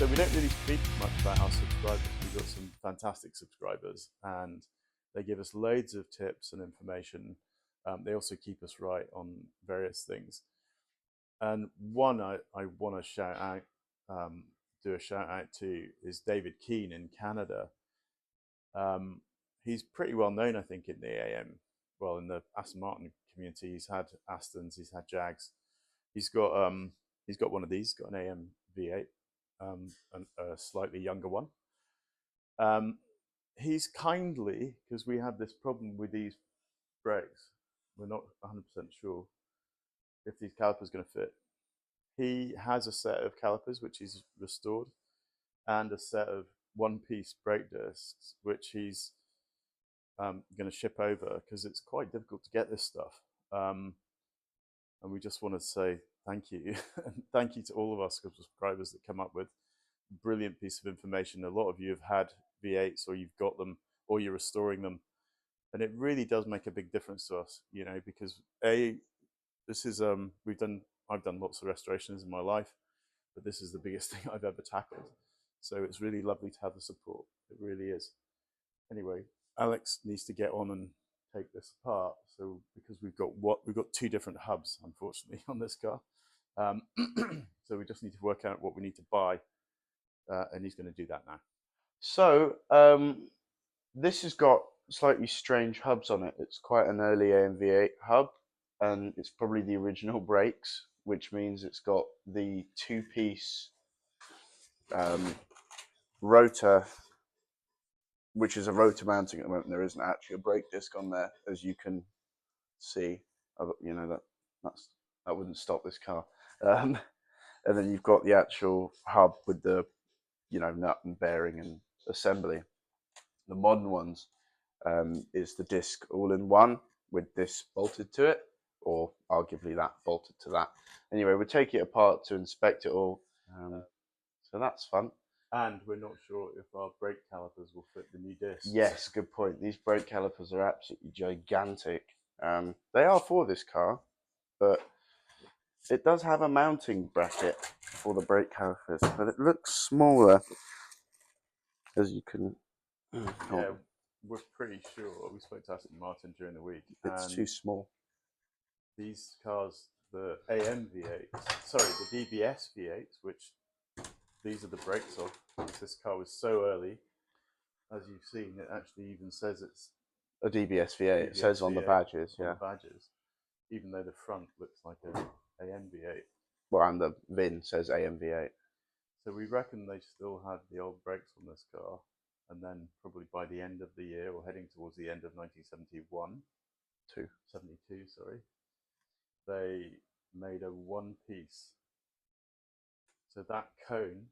So we don't really speak much about our subscribers. We've got some fantastic subscribers, and they give us loads of tips and information. They also keep us right on various things. And one I want to shout out, do a shout out to, is David Keane in Canada. He's pretty well known, I think, in the in the Aston Martin community. He's had Astons, he's had Jags. He's got one of these. He's got an AMV8. And a slightly younger one. He's kindly, because we had this problem with these brakes, we're not 100% sure if these calipers are going to fit. He has a set of calipers which he's restored, and a set of one-piece brake discs which he's going to ship over, because it's quite difficult to get this stuff. And we just want to say thank you. Thank you to all of our subscribers that come up with brilliant piece of information. A lot of you have had V8s, or you've got them, or you're restoring them, and it really does make a big difference to us, because this is I've done lots of restorations in my life, but this is the biggest thing I've ever tackled. So it's really lovely to have the support. It really is. Anyway, Alex needs to get on and take this apart. So because we've got two different hubs, unfortunately, on this car. So we just need to work out what we need to buy. And he's going to do that now. So this has got slightly strange hubs on it. It's quite an early AMV8 hub, and it's probably the original brakes, which means it's got the two-piece rotor, which is a rotor mounting at the moment. There isn't actually a brake disc on there, as you can see. That wouldn't stop this car. And then you've got the actual hub with the nut and bearing and assembly. The modern ones is the disc all in one with this bolted to it, or arguably that bolted to that. Anyway, we'll take it apart to inspect it all. So that's fun. And we're not sure if our brake calipers will fit the new discs. Yes, good point. These brake calipers are absolutely gigantic. They are for this car, but it does have a mounting bracket for the brake calipers, but it looks smaller, as you can. Yeah, we're pretty sure. We spoke to Aston Martin during the week. It's too small. These cars, the AMV8s, sorry, the DBS V8s, which these are the brakes of. This car was so early, as you've seen, it actually even says it's a DBS V8. It says on the badges, yeah. Badges, even though the front looks like an AMV8. Well, and the VIN says AMV8. So we reckon they still had the old brakes on this car, and then probably by the end of the year, or heading towards the end of 72, sorry, they made a one-piece. So that cone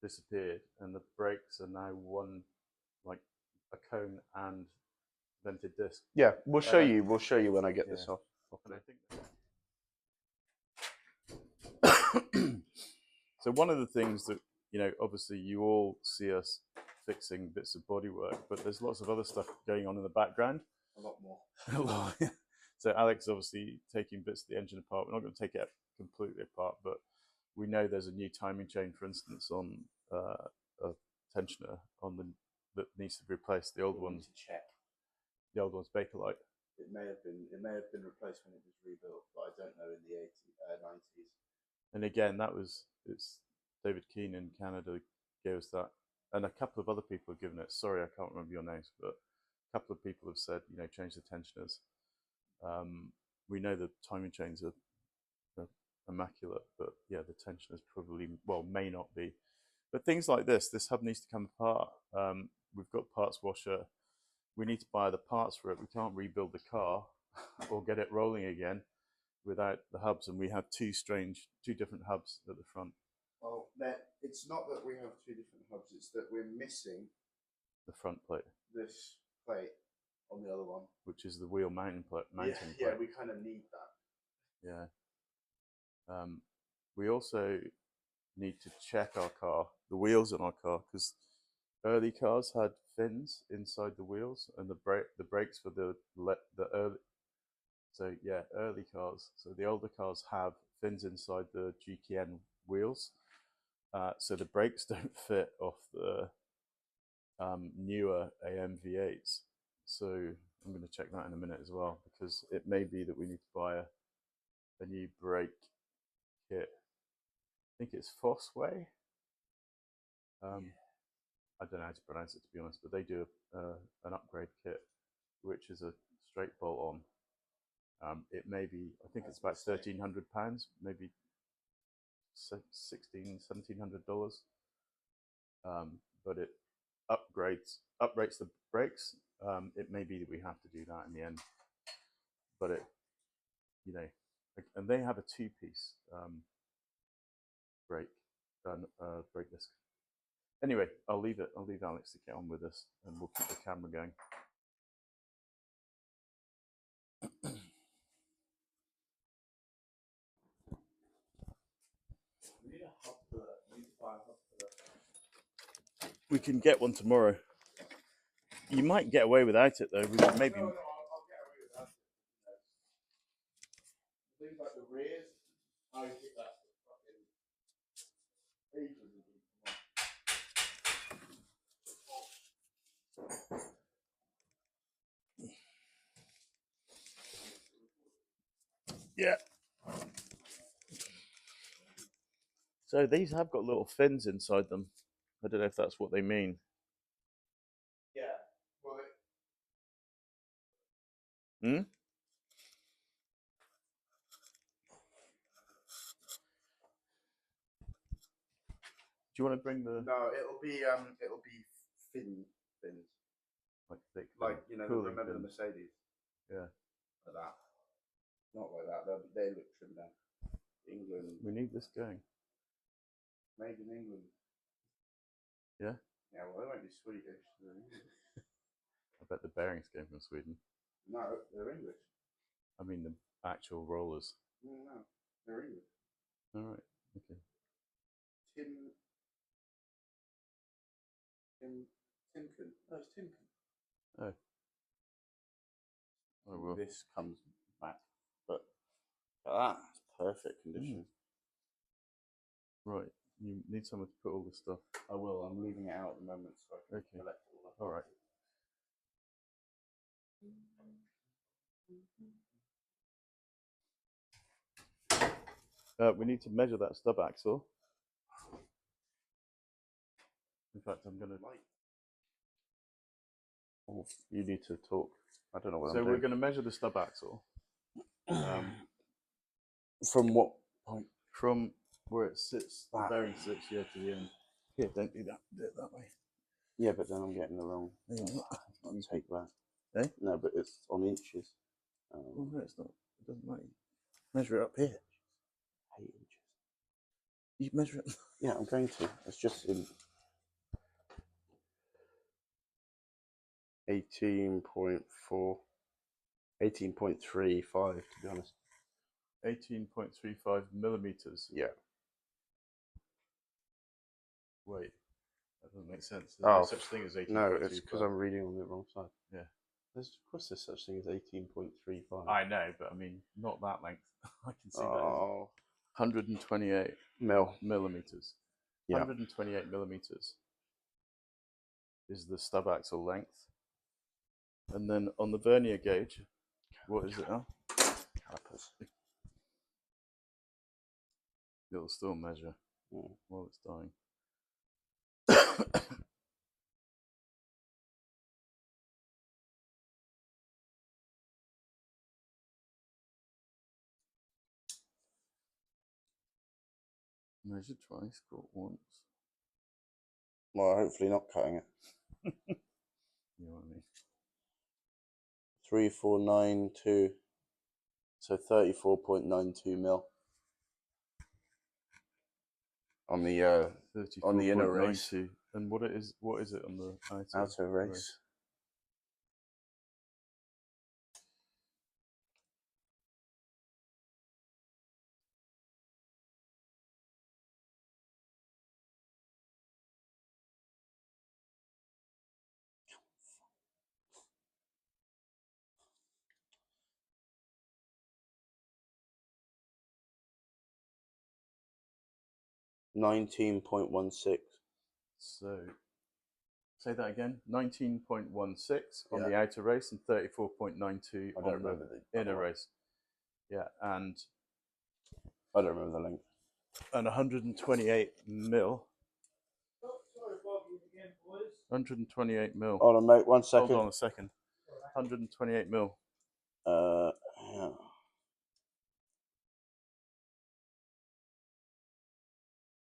disappeared, and the brakes are now one, like a cone and vented disc. Yeah, we'll show you. We'll show you when I get this off. And I think so. One of the things that obviously you all see us fixing bits of bodywork, but there's lots of other stuff going on in the background. A lot more. A lot. So Alex is obviously taking bits of the engine apart. We're not going to take it completely apart, but we know there's a new timing chain, for instance, on a tensioner that needs to be replaced. The old one's the old one's Bakelite. It may have been replaced when it was rebuilt, but I don't know in the 90s. And again, it's David Keane in Canada gave us that, and a couple of other people have given it. Sorry, I can't remember your names, but a couple of people have said, change the tensioners. We know the timing chains are immaculate, but yeah, the tensioners probably, may not be. But things like this hub needs to come apart. We've got parts washer. We need to buy the parts for it. We can't rebuild the car or get it rolling again without the hubs, and we have two different hubs at the front. Well, it's not that we have two different hubs, it's that we're missing the front plate. This plate on the other one, which is the wheel mounting plate. Yeah, we kind of need that. Yeah. We also need to check our car, the wheels on our car, because early cars had fins inside the wheels, and the brakes for the early. So yeah, early cars. So the older cars have fins inside the GKN wheels, So the brakes don't fit off the newer AMV8s. So I'm going to check that in a minute as well, because it may be that we need to buy a new brake kit. I think it's Fosway. I don't know how to pronounce it, to be honest, but they do an upgrade kit, which is a straight bolt on. It may be, I think it's about £1,300, maybe $1,700. But it uprates the brakes. It may be that we have to do that in the end, but it, you know, and they have a two-piece brake disc. Anyway, I'll leave Alex to get on with this, and we'll keep the camera going. We can get one tomorrow. You might get away without it, though. We could maybe. I'll get away without it. Things like the rears, I think that's fucking ages. Yeah. So these have got little fins inside them. I don't know if that's what they mean. Yeah. Well, Hmm? Do you want to bring the no, it'll be fins, like thick, like you know, remember the Mercedes? Yeah. Like that. Not like that. They look trimmed down. England. We need this going. Made in England. Yeah. Yeah. Well, they won't be Swedish. I bet the bearings came from Sweden. No, they're English. I mean the actual rollers. No, they're English. All right. Okay. Timken. No, it's Timken. Oh. Oh well. This comes back, but that's perfect condition. Right. You need someone to put all this stuff. I will. I'm leaving it out at the moment, so I can collect it all up. All right. We need to measure that stub axle. In fact, I'm going to. Oh, you need to talk. I don't know what So I'm we're doing. going to measure the stub axle. From what point? From where it sits, the bearing sits here to the end. Here, don't do that. Do it that way. Yeah, but then I'm getting the wrong. I'll take that. Eh? No, but it's on inches. Well, no, it's not. It doesn't matter. Measure it up here. 8 inches. You measure it. Yeah, I'm going to. It's just in 18.4, 18.35 to be honest. 18.35 millimeters. Yeah. Wait, that doesn't make sense. There's no Oh, such thing as 18.35. no, it's because I'm reading on the wrong side. Yeah. Of course, there's such thing as 18.35. I know, but I mean, not that length. I can see that. Oh, 128 millimeters. Yeah. 128 millimeters is the stub axle length. And then on the vernier gauge, what is it now? calipers. It'll still measure while it's dying. Measure twice, caught once. Well, hopefully not cutting it. You know what I mean? 3492. So 34.92 mil. On the inner race. And what is it on the outer race? 19.16. So say that again. 19.16 on Yeah. the outer race and 34.92 I on don't the remember the inner other one. race. Yeah, and I don't remember the length. 128 mil. 128 mil. Hold on, mate. 1 second. Hold on a second. 128 mil. Yeah.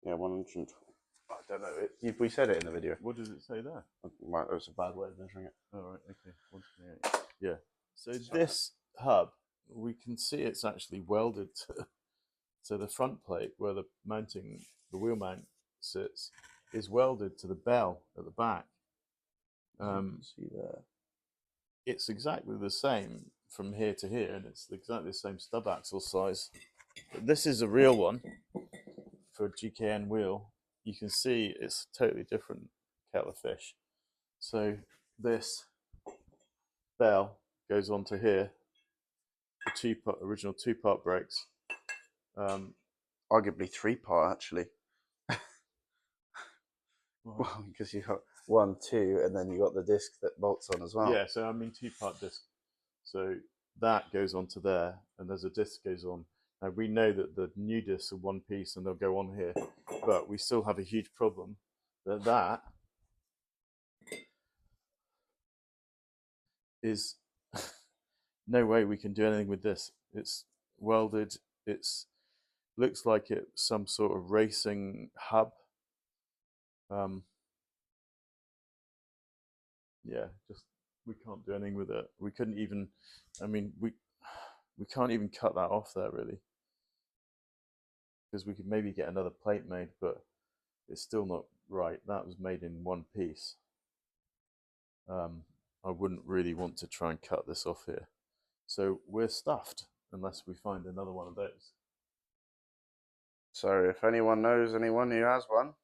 Yeah, 100. I don't know. We said it in the video. What does it say there? Right, that was a bad way of measuring it. All right, okay, 128. Yeah. So this hub, we can see it's actually welded to the front plate where the wheel mount sits, is welded to the bell at the back. See there. It's exactly the same from here to here, and it's exactly the same stub axle size. But this is a real one for a GKN wheel. You can see it's a totally different kettle of fish. So this bell goes onto here, the original two-part brakes. Arguably 3-part, actually. Well, because you got 1, 2, and then you got the disc that bolts on as well. Yeah, so I mean 2-part disc. So that goes onto there, and there's a disc goes on. Now we know that the new discs are one piece and they'll go on here, but we still have a huge problem that is no way we can do anything with this. It's welded. It's looks like it's some sort of racing hub. Yeah, just we can't do anything with it. We couldn't even. I mean, we can't even cut that off there really, because we could maybe get another plate made, but it's still not right. That was made in one piece. I wouldn't really want to try and cut this off here. So we're stuffed unless we find another one of those. So if anyone knows anyone who has one,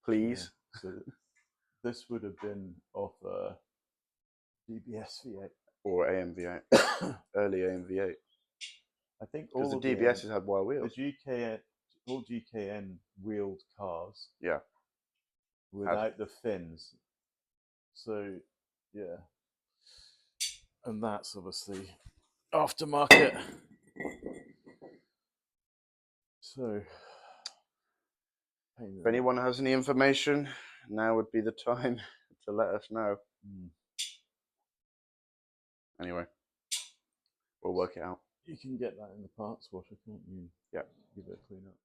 please. Yeah. So this would have been off a DBS V8 or AMV8, early AMV8. I think because all the of DBSs had wire wheels. The GKN, all GKN wheeled cars. Yeah. Without the fins. So yeah, and that's obviously aftermarket. So if anyone has any information, now would be the time to let us know. Anyway, we'll work it out. You can get that in the parts washer, can't you? Yeah. Give it a clean up.